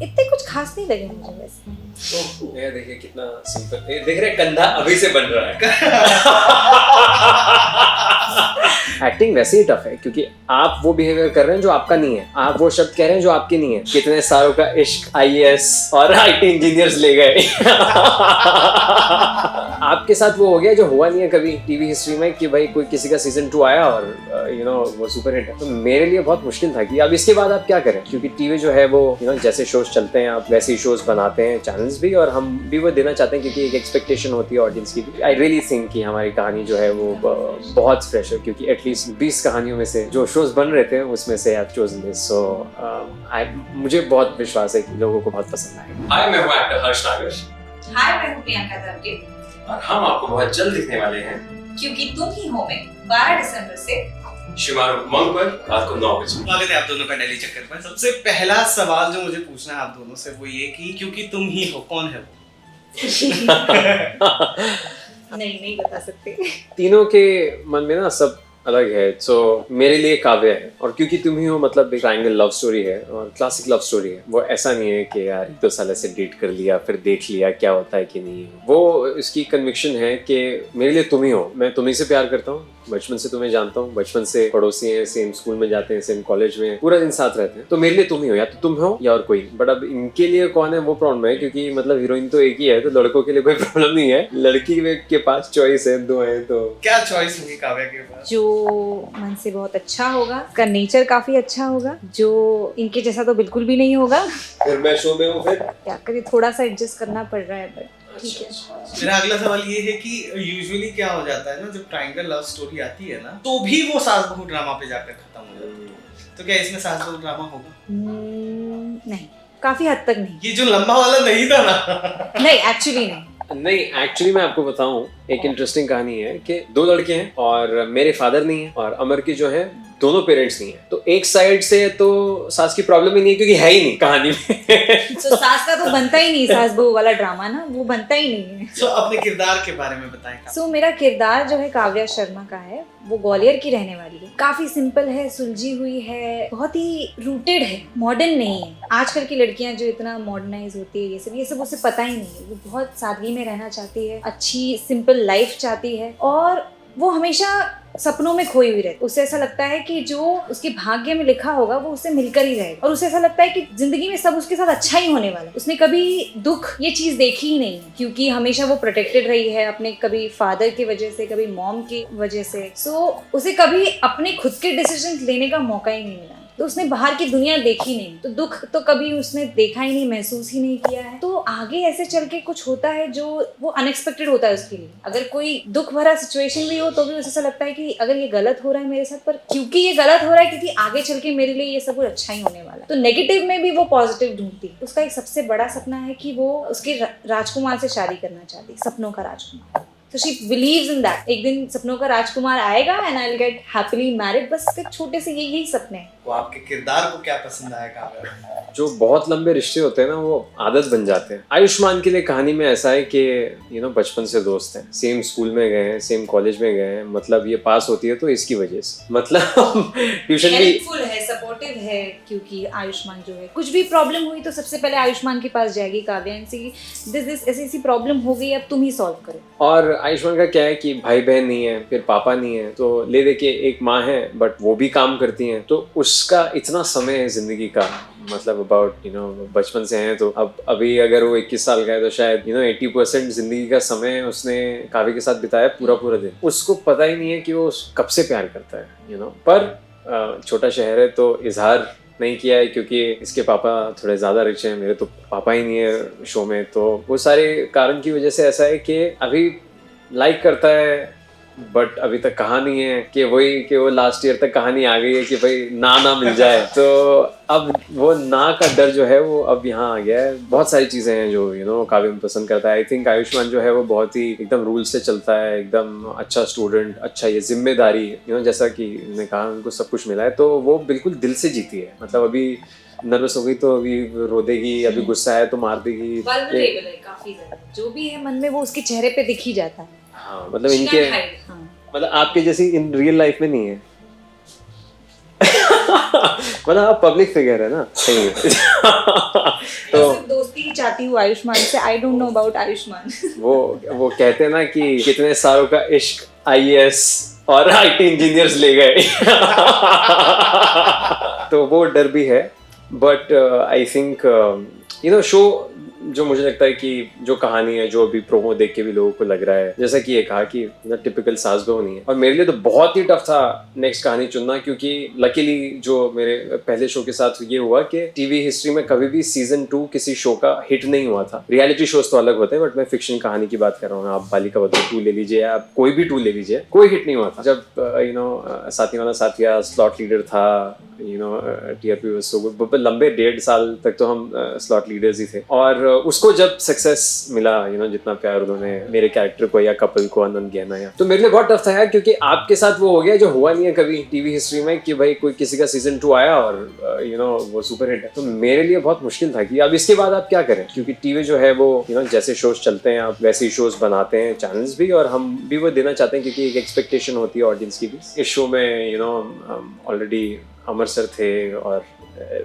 इतने कुछ खास नहीं लगे मुझे वैसे। तो ये देखिए कितना सिंपल, ये देख रहे हैं, कंधा अभी से बन रहा है। एक्टिंग वैसे ही टफ है क्योंकि आप वो बिहेवियर कर रहे हैं जो आपका नहीं है, आप वो शब्द कह रहे हैं जो आपके नहीं है। कितने सालों का इश्क आईएएस और आईटी इंजीनियर्स ले गए। आपके साथ वो हो गया जो हुआ नहीं है कभी टीवी हिस्ट्री में कि भाई कोई किसी का सीजन 2 आया और वो सुपर हिट है। तो मेरे लिए बहुत मुश्किल था कि अब इसके बाद आप क्या करें, क्योंकि टीवी जो है वो जैसे शोज चलते हैं आप वैसे ही शोज बनाते हैं, चैनल्स भी, और हम भी वो देना चाहते हैं क्योंकि एक एक्सपेक्टेशन होती है ऑडियंस की। आई रियली थिंक कि हमारी कहानी जो है वो बहुत फ्रेश है, क्योंकि एटलीस्ट 20 कहानियों में से जो शोज बन रहे थे उसमें से आप चोजन दिस। सो मुझे बहुत विश्वास है कि लोगों को बहुत पसंद आएगा। हाय, मैं हूँ एक्टर हर्ष नागर। हाय, मैं हूँ प्रियंका दर्गे और हम आपको बहुत जल्द दिखने वाले हैं क्योंकि तुम ही हो में 12 दिसंबर से शुमारू उमंग पर रात को 9 बजे। स्वागत है आप दोनों का दिल्ली चक्कर पर। सबसे पहला सवाल जो मुझे पूछना है आप दोनों से वो ये कि क्योंकि तुम ही हो, कौन है वो? नहीं बता सकते। तीनों के मन में ना सब अलग है। सो मेरे लिए काव्य है, और क्योंकि तुम ही हो मतलब एक ट्रायंगल लव स्टोरी है और क्लासिक लव स्टोरी है। वो ऐसा नहीं है कि यार 2 साल ऐसे डेट कर लिया फिर देख लिया क्या होता है कि नहीं। वो इसकी कन्विक्शन है कि मेरे लिए तुम ही हो, मैं तुम्ही से प्यार करता हूँ, बचपन से तुम्हें जानता हूँ, बचपन से पड़ोसी हैं, सेम स्कूल में जाते हैं, सेम कॉलेज में, पूरा दिन साथ रहते हैं। तो मेरे लिए तुम ही हो, या तो तुम हो या और कोई। बट अब इनके लिए कौन है वो प्रॉब्लम है, क्योंकि मतलब हीरोइन तो एक ही है, तो लड़कों के लिए कोई प्रॉब्लम नहीं है। लड़की के पास चॉइस है, 2 है। तो क्या चॉइस होगी काव्या के पास? जो मन से बहुत अच्छा होगा, उसका नेचर काफी अच्छा होगा, जो इनके जैसा तो बिल्कुल भी नहीं होगा। फिर मैं शो में हूँ, फिर क्या करें, थोड़ा सा एडजस्ट करना पड़ रहा है, बट ठीक है। मेरा अगला सवाल ये है कि यूजुअली क्या हो जाता है ना, जब ट्रायंगल लव स्टोरी आती है ना तो भी वो सास बहू ड्रामा पे जाकर खत्म हो जाती है। तो क्या इसमें सास बहू ड्रामा होगा? नहीं, काफी हद तक नहीं। ये जो लंबा वाला नहीं था ना? नहीं, एक्चुअली नहीं। एक्चुअली मैं आपको बताऊं, एक इंटरेस्टिंग कहानी है कि 2 लड़के हैं और मेरे फादर नहीं है और अमर की जो है दोनों पेरेंट्स नहीं है। तो एक साइड से तो सास की प्रॉब्लम ही नहीं है क्योंकि है ही नहीं कहानी में। तो सास का तो बनता ही नहीं, सास बहू वाला ड्रामा ना वो बनता ही नहीं है। So, अपने किरदार के बारे में बताएं। मेरा किरदार जो है काव्या शर्मा का है, वो ग्वालियर की रहने वाली है। काफी सिंपल है, सुलझी हुई है, बहुत ही रूटेड है, मॉडर्न नहीं है। आजकल की लड़कियां जो इतना मॉडर्नाइज होती है ये सब उसे पता ही नहीं है। वो बहुत सादगी में रहना चाहती है, अच्छी सिंपल लाइफ चाहती है, और वो हमेशा सपनों में खोई हुई रहती। उसे ऐसा लगता है कि जो उसके भाग्य में लिखा होगा वो उससे मिलकर ही रहेगा, और उसे ऐसा लगता है कि जिंदगी में सब उसके साथ अच्छा ही होने वाला है। उसने कभी दुख ये चीज देखी ही नहीं है, क्योंकि हमेशा वो प्रोटेक्टेड रही है अपने कभी फादर की वजह से, कभी मॉम की वजह से। उसे कभी अपने खुद के डिसीजन लेने का मौका ही नहीं मिला। तो उसने बाहर की दुनिया देखी नहीं, तो दुख तो कभी उसने देखा ही नहीं, महसूस ही नहीं किया है। तो आगे ऐसे चल के कुछ होता है जो वो अनएक्सपेक्टेड होता है उसके लिए। अगर कोई दुख भरा सिचुएशन भी हो तो भी उसे ऐसा लगता है कि अगर ये गलत हो रहा है मेरे साथ, पर क्योंकि ये गलत हो रहा है क्योंकि आगे चल के मेरे लिए ये सब कुछ अच्छा ही होने वाला है। तो नेगेटिव में भी वो पॉजिटिव ढूंढती है। उसका एक सबसे बड़ा सपना है कि वो उसके राजकुमार से शादी करना चाहती है, सपनों का राजकुमार। So she believes in that. एक दिन सपनों का राजकुमार आएगा and I'll get happily married. बस एक छोटे से यही सपने हैं। वो आपके किरदार को क्या पसंद आया काव्या? जो बहुत लंबे रिश्ते होते हैं ना वो आदत बन जाते हैं। आयुष्मान के लिए कहानी में ऐसा है कि बचपन से दोस्त हैं, सेम स्कूल में गए हैं, सेम कॉलेज में गए हैं। मतलब ये पास होती है तो इसकी वजह से, मतलब ट्यूशन भी हेल्पफुल है, सपोर्टिव है, क्योंकि आयुष्मान जो है कुछ भी प्रॉब्लम हुई तो सबसे पहले आयुष्मान के पास जाएगी काव्या, दिस ऐसी प्रॉब्लम हो गई, अब तुम ही सॉल्व करो। और आयुष्मान का क्या है कि भाई बहन नहीं है, फिर पापा नहीं है, तो ले दे के एक माँ है बट वो भी काम करती हैं। तो उसका इतना समय है जिंदगी का, मतलब अबाउट बचपन से हैं, तो अब अभी अगर वो 21 साल का है तो शायद 80% जिंदगी का समय उसने काव्य के साथ बिताया, पूरा दिन। उसको पता ही नहीं है कि वो कब से प्यार करता है पर छोटा शहर है तो इजहार नहीं किया है क्योंकि इसके पापा थोड़े ज़्यादा रिच हैं, मेरे तो पापा ही नहीं है शो में। तो वो सारे कारण की वजह से ऐसा है कि अभी लाइक करता है बट अभी तक कहा नहीं है कि वो लास्ट ईयर तक कहानी आ गई है कि भाई ना मिल जाए। तो अब वो ना का डर जो है वो अब यहाँ आ गया है। बहुत सारी चीज़ें हैं जो काव्य में पसंद करता है। आई थिंक आयुष्मान जो है वो बहुत ही एकदम रूल से चलता है, एकदम अच्छा स्टूडेंट, अच्छा ये जिम्मेदारी जैसा कि ने कहा उनको सब कुछ मिला है, तो वो बिल्कुल दिल से जीती है। मतलब अभी नर्वस हो गई तो अभी रो देगी, अभी गुस्सा है तो मार देगी। काफी ज्यादा जो भी है मन में वो उसके चेहरे पे दिख ही जाता है। हाँ, मतलब इनके मतलब आपके जैसी इन रियल लाइफ में नहीं है। मतलब आप पब्लिक फिगर है ना, सही है। तो सिर्फ दोस्ती ही चाहती हूँ आयुष्मान से, I don't know about Ayushman. वो कहते हैं ना कि कितने सालों का इश्क IAS और IT इंजीनियर्स ले गए। तो वो डर भी है, बट आई थिंक शो जो मुझे लगता है कि जो कहानी है, जो अभी प्रोमो देख के भी लोगों को लग रहा है, जैसा कि ये कहा कि टिपिकल सास बहू नहीं है, और मेरे लिए तो बहुत ही टफ था नेक्स्ट कहानी चुनना, क्योंकि लकीली जो मेरे पहले शो के साथ ये हुआ कि टीवी हिस्ट्री में कभी भी सीजन 2 किसी शो का हिट नहीं हुआ था। रियलिटी शोज तो अलग होते हैं, बट मैं फिक्शन कहानी की बात कर रहा हूँ। आप बालिका वधू 2 ले लीजिए, आप कोई भी 2 ले लीजिए, कोई हिट नहीं हुआ था। जब साथिया वाला साथिया स्लॉट लीडर था, TRP वाज सो गुड, लंबे 1.5 साल तक तो हम स्लॉट लीडर्स ही थे, और उसको जब सक्सेस मिला, जितना प्यार उन्होंने मेरे कैरेक्टर को या कपल को, आनंद गहना या, तो मेरे लिए बहुत टफ था यार, क्योंकि आपके साथ वो हो गया जो हुआ नहीं है कभी टीवी हिस्ट्री में, कि भाई कोई किसी का सीजन 2 आया और वो सुपर हिट है। तो मेरे लिए बहुत मुश्किल था कि अब इसके बाद आप क्या करें, क्योंकि टीवी जो है वो जैसे शोज चलते हैं आप वैसे ही शोज बनाते हैं, चैनल्स भी, और हम भी वो देना चाहते हैं, क्योंकि एक एक्सपेक्टेशन होती है ऑडियंस की भी। इस शो में ऑलरेडी अमर सर थे और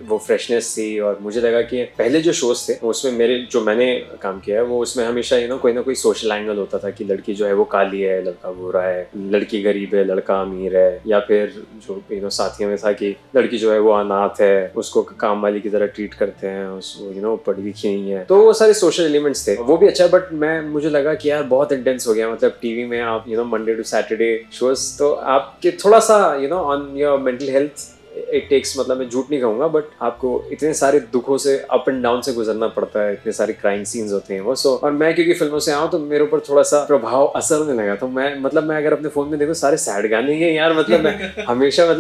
वो फ्रेशनेस थी, और मुझे लगा कि पहले जो शोज थे उसमें मैंने काम किया है वो, उसमें हमेशा कोई ना कोई सोशल एंगल होता था कि लड़की जो है वो काली है, लड़का गोरा है, लड़की गरीब है, लड़का अमीर है, या फिर जो साथियों में था कि लड़की जो है वो अनाथ है, उसको काम वाली की तरह ट्रीट करते हैं, उसको पढ़ी लिखी नहीं है। तो वो सारे सोशल एलिमेंट्स थे, वो भी अच्छा, बट मुझे लगा कि यार बहुत इंटेंस हो गया, मतलब टीवी में आप मंडे टू सैटरडे शोज, तो आपके थोड़ा सा on your mental health it takes, मतलब मैं झूठ नहीं कहूंगा, बट आपको इतने सारे दुखों से अप एंड डाउन से गुजरना पड़ता है, इतने सारे क्राइम सीन्स होते हैं वो। और मैं क्योंकि फिल्मों से आऊँ तो मेरे ऊपर थोड़ा सा प्रभाव असर होने लगा। तो मैं अगर अपने फोन में देखूँ सारे सैड गाने हैं यार, मतलब मैं हमेशा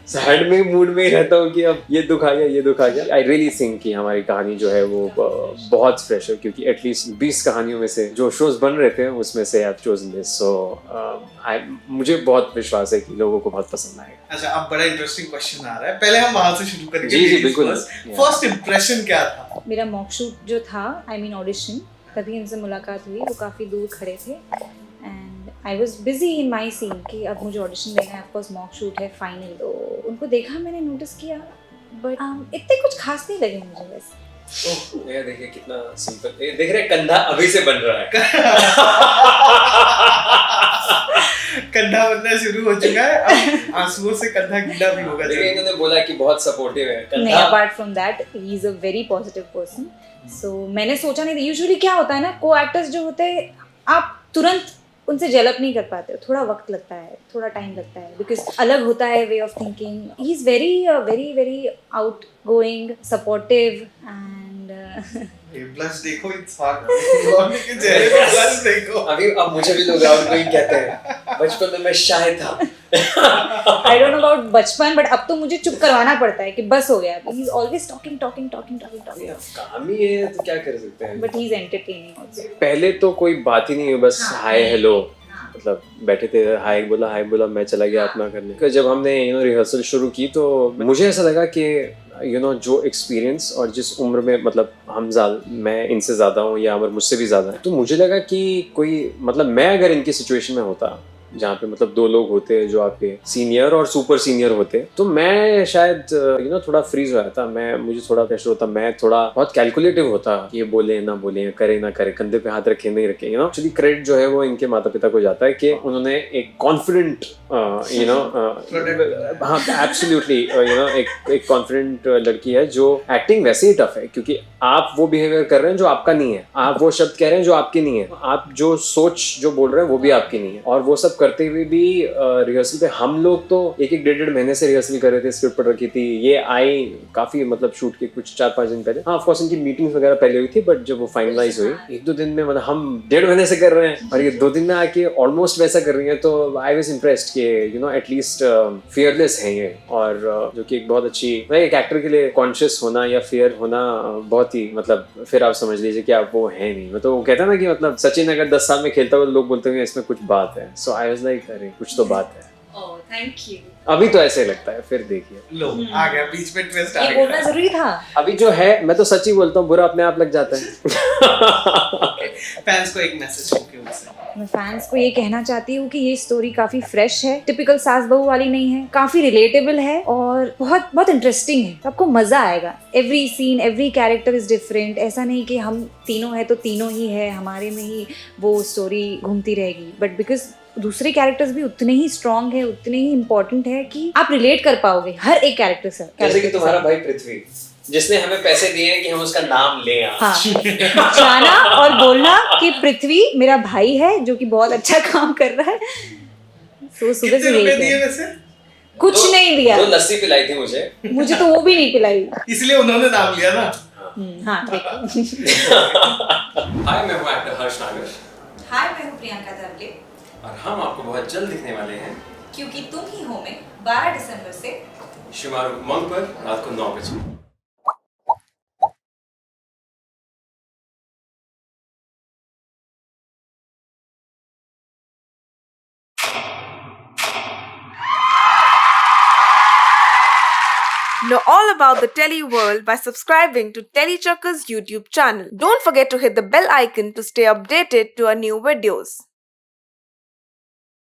सैड में मूड में ही रहता हूँ कि अब ये दुख आ गया। आई रियली थिंक कि हमारी कहानी जो है वो बहुत फ्रेश है, क्योंकि एटलीस्ट 20 कहानियों में से जो शोज बन रहे थे उसमें से आप चोजन दिस। सो मुझे बहुत विश्वास है कि लोगों को बहुत पसंद आएगा। अच्छा, अब बड़ा इंटरेस्टिंग क्वेश्चन आ रहा है, पहले हम वहां से शुरू करेंगे। जी बिल्कुल। फर्स्ट इंप्रेशन क्या था? मेरा मॉक शूट जो था, ऑडिशन, तभी इनसे मुलाकात हुई। वो काफ़ी दूर खड़े थे and I was busy in my scene कि अब मुझे ऑडिशन देना है, ऑफकोर्स मॉक शूट है फाइनल। तो उनको देखा, मैंने नोटिस किया, बट इतने कुछ खास नहीं लगे मुझे वैसे। ये देखिए कितना सिंपल, देख रहे कंधा अभी से बन रहा है। कंधा बनना शुरू हो चुका है, अब आंसुओं से कंधा गीला भी होगा। देखिए इन्होंने बोला कि बहुत सपोर्टिव है कंधा। नहीं, apart from that he is a very positive person. So मैंने सोचा नहीं था। यूजुअली क्या होता है ना, को एक्टर्स जो होते हैं आप तुरंत उनसे जेलअप नहीं कर पाते हो, थोड़ा वक्त लगता है, थोड़ा टाइम लगता है, बिकॉज अलग होता है way of thinking. He is very very out going, supportive and blush देखो, इट्स हार्ड के चेहरे पे ब्लश देखो। अभी अब मुझे भी लोग आउट गोइंग कहते हैं, बचपन में मैं शाय था। आई डोंट नो अबाउट बचपन, बट अब तो मुझे चुप करवाना पड़ता है कि बस हो गया। He is always talking. काम ही है तो क्या कर सकते हैं, but he is entertaining also. पहले तो कोई बात ही नहीं है, बस हाय हेलो, मतलब बैठे थे, हाय बोला, मैं चला गया अपना करने। जब हमने रिहर्सल शुरू की तो मुझे ऐसा लगा कि जो एक्सपीरियंस और जिस उम्र में, मतलब मैं इनसे ज़्यादा हूँ या अमर मुझसे भी ज़्यादा है, तो मुझे लगा कि मतलब मैं अगर इनकी सिचुएशन में होता, जहाँ पे मतलब 2 लोग होते जो आपके सीनियर और सुपर सीनियर होते, तो मैं शायद थोड़ा फ्रीज हो जाता। मुझे थोड़ा प्रेशर होता, मैं थोड़ा बहुत कैलकुलेटिव होता, ये बोले ना बोले, करे ना करे, कंधे पे हाथ रखे नहीं रखे। एक्चुअली क्रेडिट जो है वो इनके माता पिता को जाता है कि उन्होंने एक कॉन्फिडेंट हाँ एब्सोल्युटली एक कॉन्फिडेंट लड़की है जो एक्टिंग वैसे ही टफ है, क्योंकि आप वो बिहेवियर कर रहे हैं जो आपका नहीं है, आप वो शब्द कह रहे हैं जो आपके नहीं है, आप जो सोच जो बोल रहे हैं वो भी आपकी नहीं है, और वो सब करते हुए भी रिहर्सल पे हम लोग तो एक 1.5 महीने से रिहर्सल कर रहे थे, स्क्रिप्ट पढ़ रखी थी। ये आई काफी मतलब शूट के कुछ 4-5 दिन पहले। हाँ ऑफकोर्स इनकी मीटिंग्स वगैरह पहले हुई थी, बट जब वो फाइनलाइज हुई 1-2 दिन में, मतलब हम 1.5 महीने से कर रहे हैं और ये 2 दिन में आके ऑलमोस्ट वैसा कर रही है, तो आई वाज इम्प्रेस्ड कि एटलीस्ट फियरलेस है ये, और जो कि एक बहुत अच्छी, एक एक्टर के लिए कॉन्शियस होना या फियर होना बहुत ही, मतलब फिर आप समझ लीजिए कि आप वो है नहीं। मतलब वो कहता है ना कि मतलब सचिन अगर 10 साल में खेलता हुआ तो लोग बोलते हैं इसमें कुछ बात है। सो आई वाज लाइक अरे कुछ तो बात है। Thank you. अभी तो ऐसे लगता है, फिर देखिए। लो आ गया बीच में ट्विस्ट आ ये बोलना गया। जरूरी था। अभी जो है, मैं तो सच ही बोलता हूँ, बुरा अपने आप लग जाता है। फैंस को एक मैसेज होके उनसे। मैं फैंस को ये कहना चाहती हूँ कि ये स्टोरी काफी फ्रेश है, टिपिकल सास बहू वाली नहीं है, काफी रिलेटेबल है और बहुत बहुत इंटरेस्टिंग है। आपको मजा आएगा। Every scene, every character is different. ऐसा नहीं कि हम तीनों है तो तीनों ही है, हमारे में ही वो स्टोरी घूमती रहेगी, बट बिकॉज दूसरे कैरेक्टर्स भी उतने ही स्ट्रॉन्ग है, उतने ही इम्पोर्टेंट है कि आप रिलेट कर पाओगे हर एक कैरेक्टर से। जैसे कि तुम्हारा भाई पृथ्वी, जिसने हमें पैसे दिए हैं कि हम उसका नाम लें आज। हाँ, जाना और बोलना कि पृथ्वी मेरा भाई है जो कि बहुत अच्छा काम कर रहा है। तो सुबह कितने से रुपए यही दिए है। वैसे? कुछ नहीं दिया, दो लस्सी पिलाई थी मुझे। मुझे तो वो भी नहीं पिलाई। इसलिए उन्होंने नाम लिया ना। हाँ ठीक है। हाय, मैं हूँ एक्टर हर्ष नागर हाय मैं हूँ प्रियंका दर्गे। और हम आपको बहुत जल्द दिखने वाले हैं क्योंकि तुम ही हो में 12 दिसंबर से शुमार उमंग पर रात को 9 बजे। Know all about the Tele world by subscribing to Telechuckers YouTube channel. Don't forget to hit the bell icon to stay updated to our new videos.